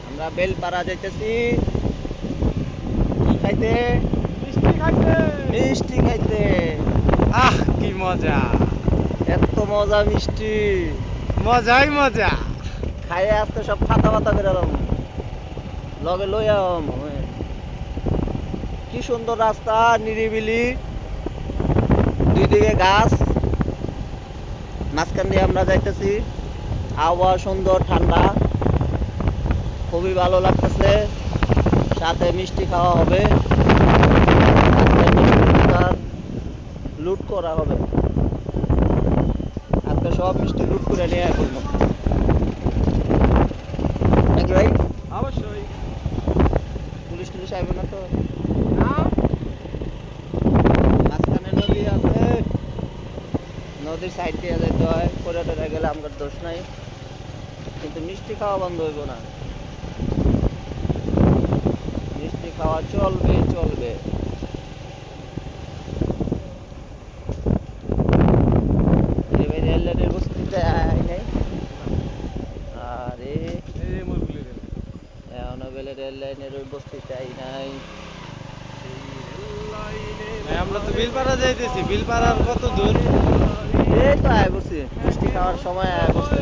আমরা বেলপাড়া যাইতেছি কি খাইতে, মিষ্টি খাইতে। আহ কি মজা, এত মজা মিষ্টি, মজাই মজা। খাইয়ে আজকে সব ফাতা ফাতা করে এলাম, লগে লইয়াম। কি সুন্দর রাস্তা, নিরিবিলি, দুই দিকে গাছ, মাঝখান দিয়ে আমরা যাইতেছি। আবহাওয়া সুন্দর, ঠান্ডা, খুবই ভালো লাগতেছে। সাথে মিষ্টি খাওয়া হবে, আজকে মিষ্টি দোকান লুট করা হবে। আজকে সব মিষ্টি লুট করে নিয়ে আসবো নাকি ভাই? অবশ্যই। পুলিশ টুলিশ আইবে না তো? মাঝখানে নদী আছে, নদীর সাইড দিয়ে যেতে হয়। করে টোরে গেলে আমার দোষ নাই, কিন্তু মিষ্টি খাওয়া বন্ধ হইব না। মিষ্টি খাওয়া চলবে চলবে। রেল লাইনের বস্তিতে আই নাই। আরে এখনো বেলে রেল লাইনের ওই বস্তিতে আই নাই। আমরা তো বিলপাড়া যাইতেছি, বিলপাড়ার কত দূর? এই তো আয় বসছি, মিষ্টি খাওয়ার সময় আয় বসছে।